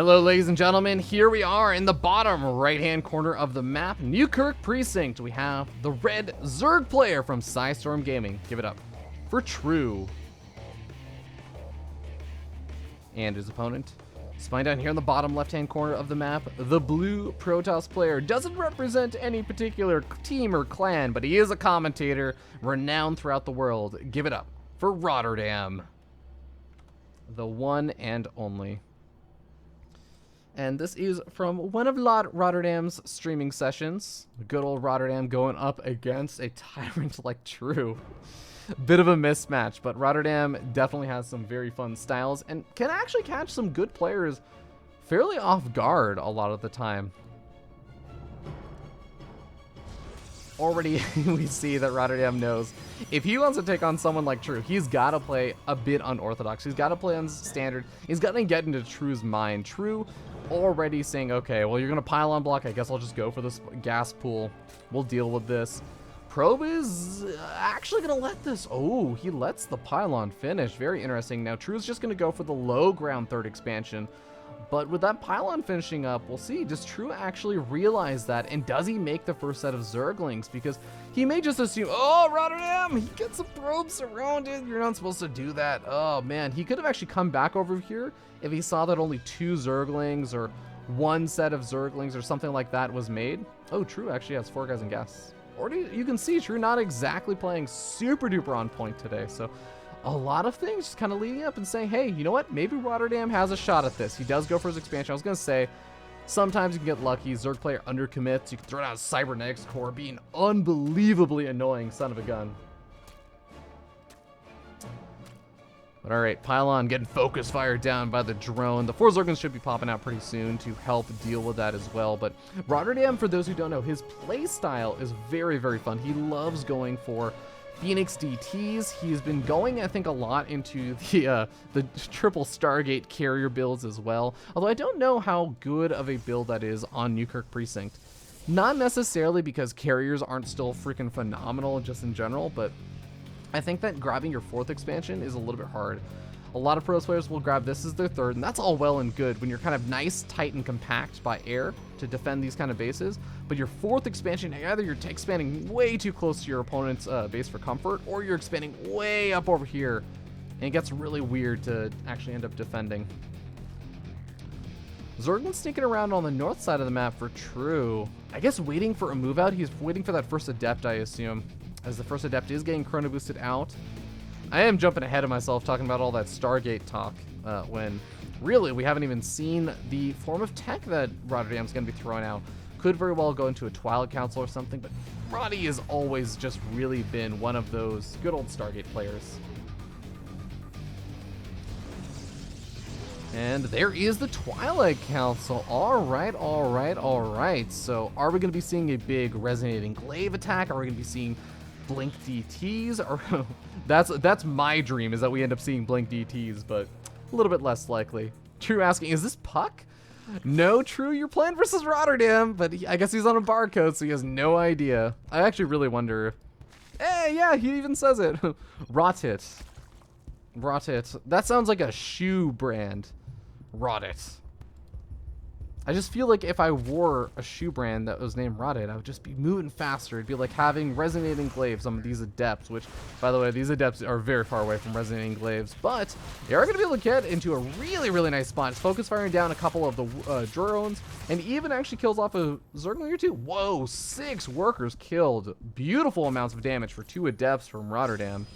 Hello, ladies and gentlemen. Here we are in the bottom right-hand corner of the map, Newkirk Precinct. We have the red Zerg player from Psystorm Gaming. Give it up for True. And his opponent. Let's find out here in the bottom left-hand corner of the map, the blue Protoss player doesn't represent any particular team or clan, but he is a commentator renowned throughout the world. Give it up for Rotterdam. The one and only. And this is from one of Rotterdam's streaming sessions. Good old Rotterdam going up against a tyrant like True. Bit of a mismatch, but Rotterdam definitely has some very fun styles and can actually catch some good players fairly off guard a lot of the time. Already we see that Rotterdam knows if he wants to take on someone like True, he's got to play a bit unorthodox. He's got to play on standard. He's got to get into True's mind. True already saying, okay, well, you're going to pile on block. I guess I'll just go for this gas pool. We'll deal with this. Probe is actually going to let this. Oh, he lets the pylon finish. Very interesting. Now, True's just going to go for the low ground third expansion. But with that pylon finishing up, we'll see. Does True actually realize that? And does he make the first set of Zerglings? Because he may just assume, oh, Rotterdam, he gets the probe surrounded. You're not supposed to do that. Oh, man. He could have actually come back over here if he saw that only 2 Zerglings or 1 set of Zerglings or something like that was made. Oh, True actually has 4 guys in gas. Already, you can see True not exactly playing super duper on point today. So a lot of things just kind of leading up and saying, hey, you know what? Maybe Rotterdam has a shot at this. He does go for his expansion. I was going to say, sometimes you can get lucky. Zerg player undercommits. You can throw down a Cybernetics core, being unbelievably annoying son of a gun. But all right, pylon getting focus fired down by the drone. The 4 Zerglings should be popping out pretty soon to help deal with that as well. But Rotterdam, for those who don't know, his play style is very, very fun. He loves going for Phoenix DTs. He's been going, I think, a lot into the triple Stargate carrier builds as well. Although I don't know how good of a build that is on Newkirk Precinct. Not necessarily because carriers aren't still freaking phenomenal just in general, but I think that grabbing your 4th expansion is a little bit hard. A lot of pros players will grab this as their 3rd, and that's all well and good when you're kind of nice, tight, and compact by air to defend these kind of bases. But your 4th expansion, either you're expanding way too close to your opponent's base for comfort, or you're expanding way up over here, and it gets really weird to actually end up defending. Zerglin sneaking around on the north side of the map for True. I guess waiting for a move out. He's waiting for that first Adept, I assume, as the first Adept is getting chrono boosted out. I am jumping ahead of myself talking about all that Stargate talk when really we haven't even seen the form of tech that Rotterdam's going to be throwing out. Could very well go into a Twilight Council or something, but Roddy has always just really been one of those good old Stargate players. And there is the Twilight Council. All right, all right, all right. So are we going to be seeing a big resonating glaive attack? Are we going to be seeing blink DTs? Or that's my dream, is that we end up seeing blink DTs, but a little bit less likely. True asking, is this Puck? No, True, you're playing versus Rotterdam, but I guess he's on a barcode, so he has no idea. I actually really wonder. Hey, yeah, he even says it. Rottit. Rottit. That sounds like a shoe brand. Rottit. I just feel like if I wore a shoe brand that was named Rottit, I would just be moving faster. It'd be like having resonating glaives on these Adepts, which, by the way, these Adepts are very far away from resonating glaives, but they are going to be able to get into a really, really nice spot. It's focus firing down a couple of the drones, and even actually kills off a Zergling or 2. Whoa, 6 workers killed. Beautiful amounts of damage for 2 Adepts from Rotterdam.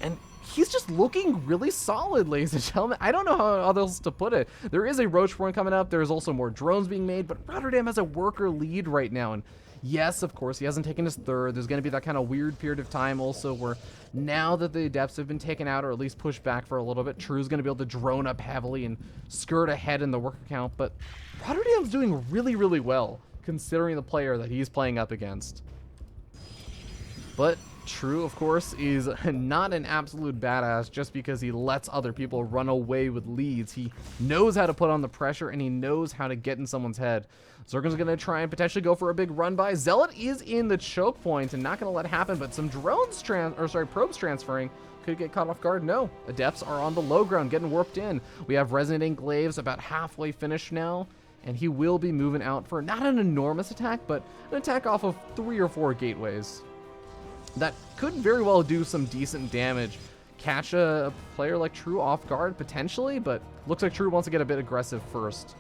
And he's just looking really solid, ladies and gentlemen. I don't know how else to put it. There is a Roach Point coming up. There's also more drones being made, but Rotterdam has a worker lead right now. And yes, of course, he hasn't taken his 3rd. There's going to be that kind of weird period of time also where now that the Adepts have been taken out or at least pushed back for a little bit, True's going to be able to drone up heavily and skirt ahead in the worker count. But Rotterdam's doing really, really well considering the player that he's playing up against. But True, of course, is not an absolute badass just because he lets other people run away with leads. He knows how to put on the pressure, and he knows how to get in someone's head. Zerglin's going to try and potentially go for a big run by. Zealot is in the choke point and not going to let it happen, but some probes transferring could get caught off guard. No, Adepts are on the low ground, getting warped in. We have Resonating Glaives about halfway finished now, and he will be moving out for not an enormous attack, but an attack off of 3 or 4 gateways. That could very well do some decent damage. Catch a player like True off guard, potentially, but looks like True wants to get a bit aggressive first.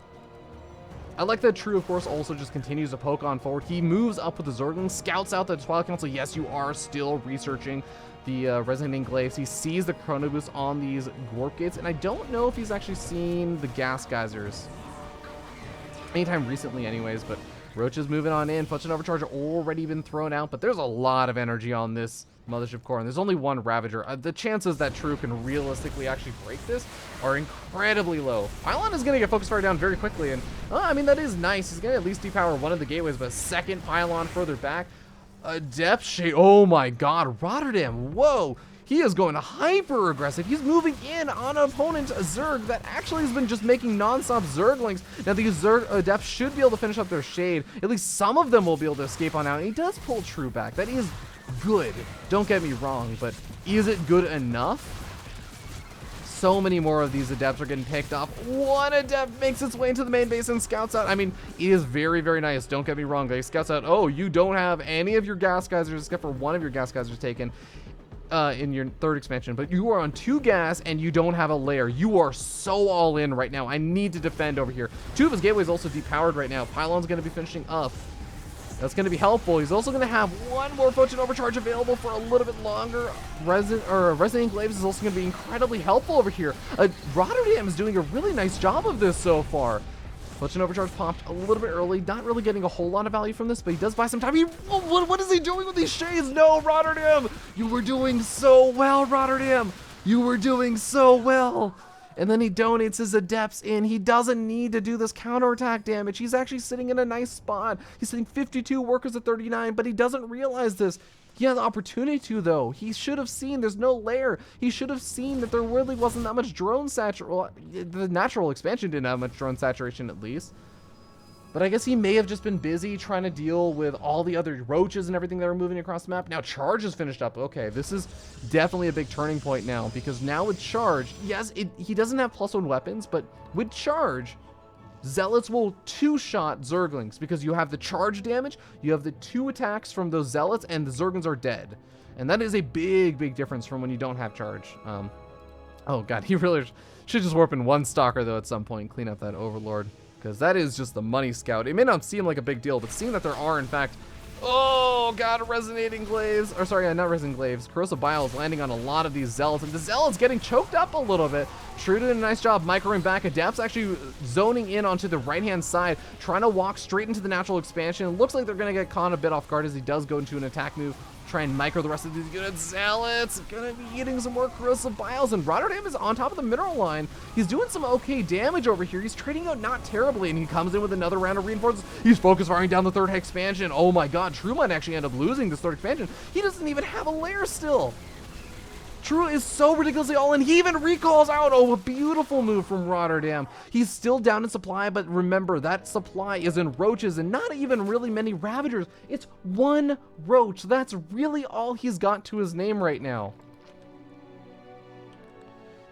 I like that True, of course, also just continues to poke on forward. He moves up with the Zergling, scouts out the Twilight Council. Yes, you are still researching the Resonating Glaives. He sees the Chrono Boost on these Warp Gates, and I don't know if he's actually seen the Gas Geysers anytime recently anyways, but Roach is moving on in. Fletch and Overcharge already been thrown out, but there's a lot of energy on this Mothership core, and there's only one Ravager. The chances that True can realistically actually break this are incredibly low. Pylon is going to get Focus Fire down very quickly, and I mean, that is nice. He's going to at least depower one of the gateways, but a second Pylon further back. Depth Shade. Oh my god, Rotterdam. Whoa. He is going hyper aggressive. He's moving in on an opponent, Zerg, that actually has been just making non-stop Zerglings. Now these Zerg Adepts should be able to finish up their shade. At least some of them will be able to escape on out. And he does pull True back. That is good. Don't get me wrong, but is it good enough? So many more of these Adepts are getting picked off. One Adept makes its way into the main base and scouts out. I mean, it is very, very nice. Don't get me wrong. They scouts out, oh, you don't have any of your Gas Geysers except for one of your Gas Geysers taken in your 3rd expansion, but you are on 2 gas and you don't have a lair. You are so all in right now. I need to defend over here. 2 of his gateways also depowered right now. Pylon's going to be finishing up. That's going to be helpful. He's also going to have one more Potion Overcharge available for a little bit longer. Resonating Glaives is also going to be incredibly helpful over here. Rotterdam is doing a really nice job of this so far. Potion Overcharge popped a little bit early. Not really getting a whole lot of value from this, but he does buy some time. What is he doing with these shades? No, Rotterdam! You were doing so well, Rotterdam! You were doing so well! And then he donates his Adepts in. He doesn't need to do this counterattack damage. He's actually sitting in a nice spot. He's sitting 52 workers at 39, but he doesn't realize this. He had the opportunity to, though. He should have seen there's no lair. He should have seen that there really wasn't that much drone saturation. Well, the natural expansion didn't have much drone saturation, at least. But I guess he may have just been busy trying to deal with all the other roaches and everything that were moving across the map. Now Charge is finished up. Okay, this is definitely a big turning point now, because now with Charge, yes, he doesn't have +1 weapons, but with Charge, Zealots will 2-shot Zerglings, because you have the charge damage, you have the 2 attacks from those Zealots, and the Zerglings are dead. And that is a big, big difference from when you don't have charge. Oh god, he really should just warp in 1 Stalker, though, at some point, and clean up that Overlord, because that is just the money scout. It may not seem like a big deal, but seeing that there are, in fact, oh god, Resonating Glaives, or sorry, not Resonating Glaives, Corrosive Bile is landing on a lot of these Zealots, and the Zealots getting choked up a little bit. True did a nice job microing back. Adepts actually zoning in onto the right-hand side, trying to walk straight into the natural expansion. It looks like they're going to get caught a bit off guard as he does go into an attack move, try and micro the rest of these units. Zealots going to be eating some more Corrosive Biles, and Rotterdam is on top of the mineral line. He's doing some okay damage over here. He's trading out not terribly, and he comes in with another round of reinforcements. He's focus firing down the 3rd expansion. Oh my god, True might actually end up losing this 3rd expansion. He doesn't even have a lair still. True is so ridiculously all in. He even recalls out. Oh, a beautiful move from Rotterdam. He's still down in supply, but remember, that supply is in roaches and not even really many Ravagers. It's 1 roach. That's really all he's got to his name right now.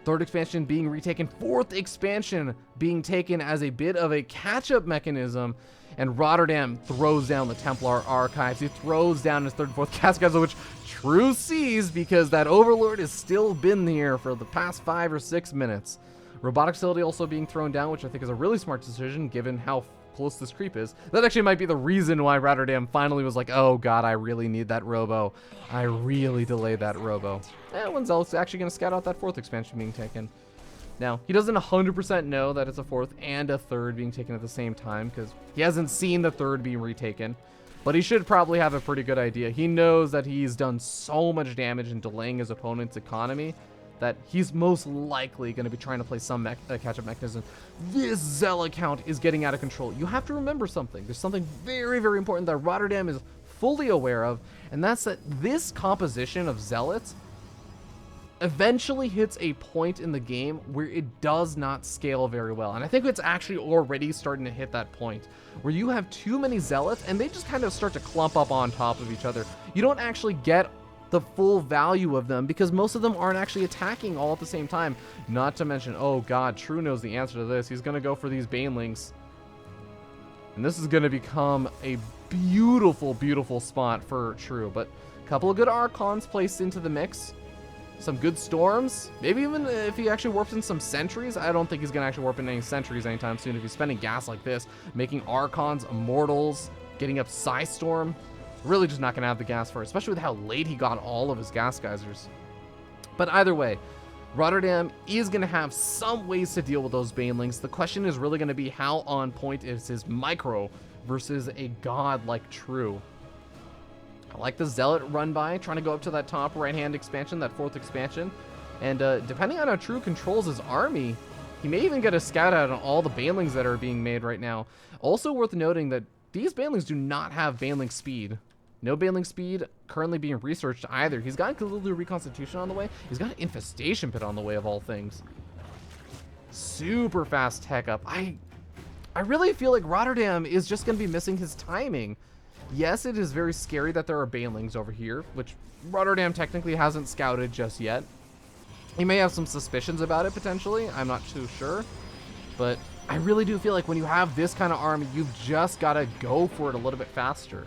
3rd expansion being retaken. 4th expansion being taken as a bit of a catch-up mechanism. And Rotterdam throws down the Templar Archives. He throws down his 3rd and 4th Cascades, which True sees because that Overlord has still been here for the past 5 or 6 minutes. Robotic Facility also being thrown down, which I think is a really smart decision given how close this creep is. That actually might be the reason why Rotterdam finally was like, oh god, I really need that Robo. I really delayed that Robo. And one Zealot's actually going to scout out that 4th expansion being taken. Now, he doesn't 100% know that it's a 4th and a 3rd being taken at the same time because he hasn't seen the 3rd being retaken. But he should probably have a pretty good idea. He knows that he's done so much damage in delaying his opponent's economy that he's most likely going to be trying to play some catch-up mechanism. This Zealot count is getting out of control. You have to remember something. There's something very, very important that Rotterdam is fully aware of, and that's that this composition of Zealots eventually hits a point in the game where it does not scale very well. And I think it's actually already starting to hit that point where you have too many Zealots and they just kind of start to clump up on top of each other. You don't actually get the full value of them, because most of them aren't actually attacking all at the same time. Not to mention, oh god, True knows the answer to this. He's going to go for these Banelings. And this is going to become a beautiful, beautiful spot for True. But a couple of good Archons placed into the mix. Some good Storms. Maybe even if he actually warps in some Sentries. I don't think he's going to actually warp in any Sentries anytime soon. If he's spending gas like this, making Archons Immortals, getting up Psystorm, really just not going to have the gas for it, especially with how late he got all of his gas geysers. But either way, Rotterdam is going to have some ways to deal with those Banelings. The question is really going to be how on point is his micro versus a god like True. I like the Zealot run by, trying to go up to that top right-hand expansion, that 4th expansion. And depending on how True controls his army, he may even get a scout out on all the Banelings that are being made right now. Also worth noting that these Banelings do not have Baneling speed. No Baneling speed currently being researched either. He's got Cthulhu Reconstitution on the way. He's got an Infestation Pit on the way, of all things. Super fast tech up. I really feel like Rotterdam is just going to be missing his timing. Yes, it is very scary that there are Banelings over here, which Rotterdam technically hasn't scouted just yet. He may have some suspicions about it, potentially. I'm not too sure. But I really do feel like when you have this kind of army, you've just got to go for it a little bit faster.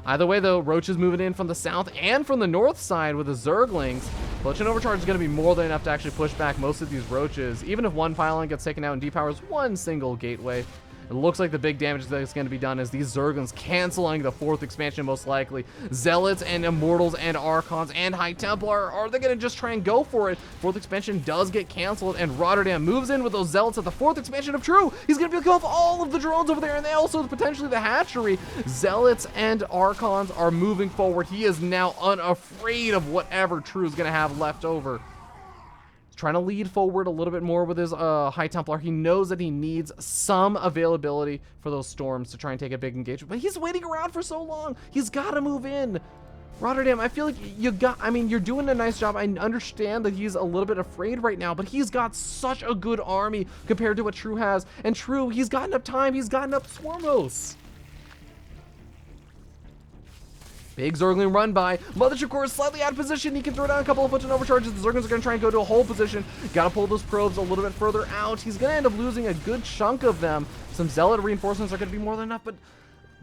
Either way, though, Roach is moving in from the south and from the north side with the Zerglings. Bludgeon Overcharge is going to be more than enough to actually push back most of these Roaches. Even if one pylon gets taken out and depowers one single gateway, it looks like the big damage that's going to be done is these Zerglings canceling the 4th expansion most likely. Zealots and Immortals and Archons and High Templar, are they going to just try and go for it? 4th expansion does get canceled, and Rotterdam moves in with those Zealots at the 4th expansion of True. He's going to be able to kill off all of the drones over there, and they also potentially the hatchery. Zealots and Archons are moving forward. He is now unafraid of whatever True is going to have left over. Trying to lead forward a little bit more with his High Templar. He knows that he needs some availability for those Storms to try and take a big engagement, but he's waiting around for so long. He's got to move in. Rotterdam, I feel like you're doing a nice job. I understand that he's a little bit afraid right now, but he's got such a good army compared to what True has. And True, he's gotten up time. He's gotten up Swarmos. Big Zergling run by. Mothership Core is slightly out of position. He can throw down a couple of Foot and Overcharges. The Zerglings are going to try and go to a hold position. Got to pull those probes a little bit further out. He's going to end up losing a good chunk of them. Some Zealot reinforcements are going to be more than enough, but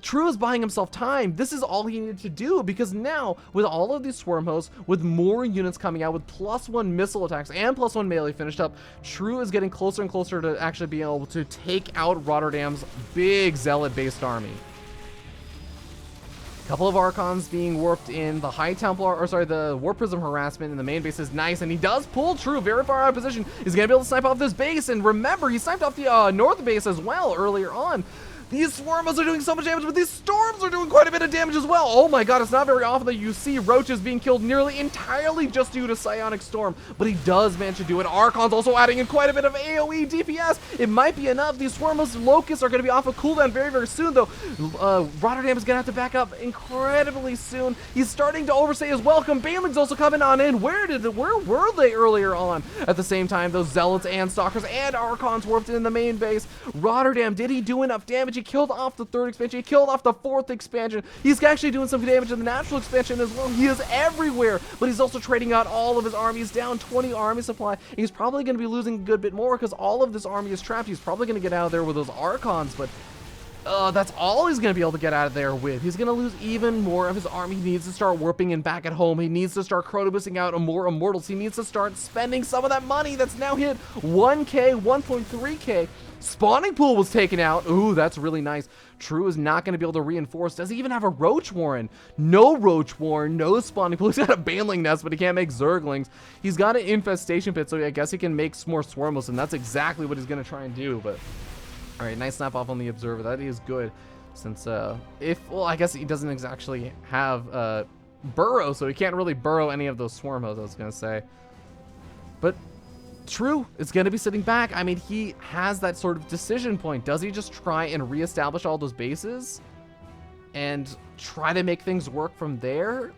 True is buying himself time. This is all he needed to do, because now, with all of these Swarm Hosts, with more units coming out, with +1 missile attacks and +1 melee finished up, True is getting closer and closer to actually being able to take out Rotterdam's big Zealot-based army. Couple of Archons being warped in. The High Templar, or sorry, the Warp Prism harassment in the main base is nice, and he does pull True very far out of position. He's gonna be able to snipe off this base, and remember, he sniped off the north base as well earlier on. These Swarmos are doing so much damage, but these Storms are doing quite a bit of damage as well. Oh my god, it's not very often that you see Roaches being killed nearly entirely just due to Psionic Storm, but he does manage to do it. Archon's also adding in quite a bit of AoE DPS. It might be enough. These Swarmos Locusts are going to be off of cooldown very, very soon, though. Rotterdam is going to have to back up incredibly soon. He's starting to overstay his welcome. Baneling's also coming on in. Where were they earlier on? At the same time, those Zealots and Stalkers and Archons warped in the main base. Rotterdam, did he do enough damage? He killed off the 3rd expansion. He killed off the 4th expansion. He's actually doing some damage in the natural expansion as well. He is everywhere, but he's also trading out all of his armies, down 20 army supply. And he's probably going to be losing a good bit more because all of this army is trapped. He's probably going to get out of there with those Archons, but that's all he's going to be able to get out of there with. He's going to lose even more of his army. He needs to start warping in back at home. He needs to start Chronobusing out more Immortals. He needs to start spending some of that money that's now hit 1K, 1.3K. Spawning Pool was taken out. Ooh, that's really nice. True is not going to be able to reinforce. Does he even have a Roach Warren? No Roach Warren, no Spawning Pool. He's got a Baneling Nest, but he can't make Zerglings. He's got an Infestation Pit, so I guess he can make some more Swarmos, and that's exactly what he's going to try and do. But all right, nice snap off on the Observer. That is good, since well, I guess he doesn't actually have Burrow, so he can't really burrow any of those Swarmos, I was going to say. But True is going to be sitting back. I mean, he has that sort of decision point. Does he just try and reestablish all those bases and try to make things work from there?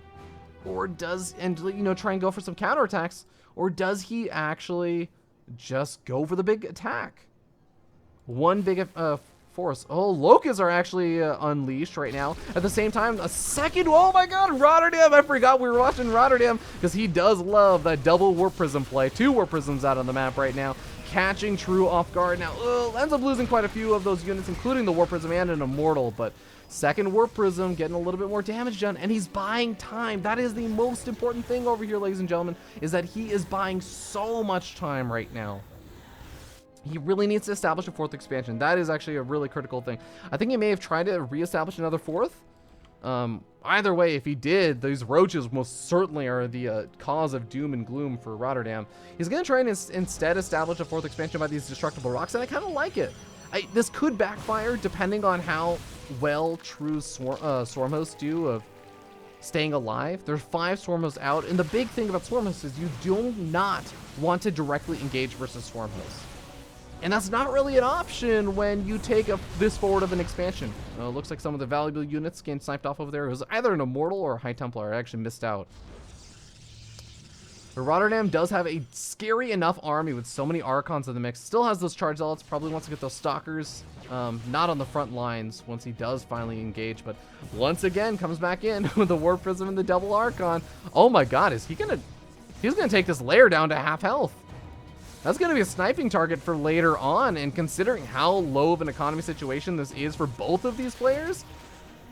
Or does, and you know, try and go for some counterattacks? Or does he actually just go for the big attack? One big force. Oh, Locusts are actually unleashed right now. At the same time, a second, oh my god, Rotterdam. I forgot we were watching Rotterdam because he does love that double Warp Prism play. 2 Warp Prisms out on the map right now, catching True off guard. Now, ends up losing quite a few of those units, including the Warp Prism and an Immortal, but second Warp Prism getting a little bit more damage done, and he's buying time. That is the most important thing over here, ladies and gentlemen, is that he is buying so much time right now. He really needs to establish a 4th expansion. That is actually a really critical thing. I think he may have tried to reestablish another 4th. Either way, if he did, these roaches most certainly are the cause of doom and gloom for Rotterdam. He's going to try and instead establish a 4th expansion by these destructible rocks, and I kind of like it. This could backfire depending on how well true swarm hosts do of staying alive. There's 5 swarm hosts out, and the big thing about swarm hosts is you do not want to directly engage versus swarm hosts. And that's not really an option when you take this forward of an expansion. Looks like some of the valuable units getting sniped off over there. It was either an Immortal or a High Templar. I actually missed out. But Rotterdam does have a scary enough army with so many Archons in the mix. Still has those Charge Zealots. Probably wants to get those Stalkers. Not on the front lines once he does finally engage. But once again, comes back in with the Warp Prism and the double Archon. Oh my god, is he gonna... He's gonna take this layer down to half health. That's going to be a sniping target for later on, and considering how low of an economy situation this is for both of these players,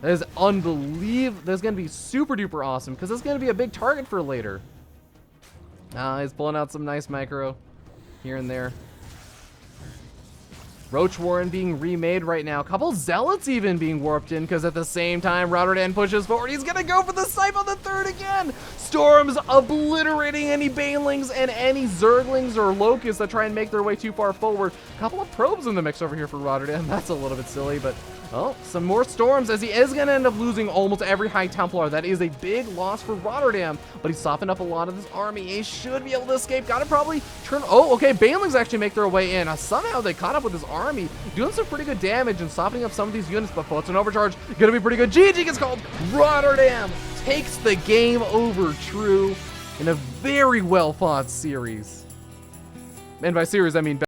that is unbelievable. That's going to be super duper awesome, because it's going to be a big target for later. He's pulling out some nice micro here and there. Roach Warren being remade right now. A couple Zealots even being warped in, because at the same time, Rotterdam pushes forward. He's going to go for the snipe on the 3rd again. Storms obliterating any Banelings and any Zerglings or Locusts that try and make their way too far forward. A couple of probes in the mix over here for Rotterdam. That's a little bit silly, but oh, some more Storms as he is going to end up losing almost every High Templar. That is a big loss for Rotterdam, but he softened up a lot of this army. He should be able to escape. Got to probably turn... Oh, okay, Banelings actually make their way in. Somehow they caught up with his army, doing some pretty good damage and softening up some of these units, but Float's an overcharge. Gonna be pretty good. GG gets called. Rotterdam takes the game over True in a very well fought series. And by series, I mean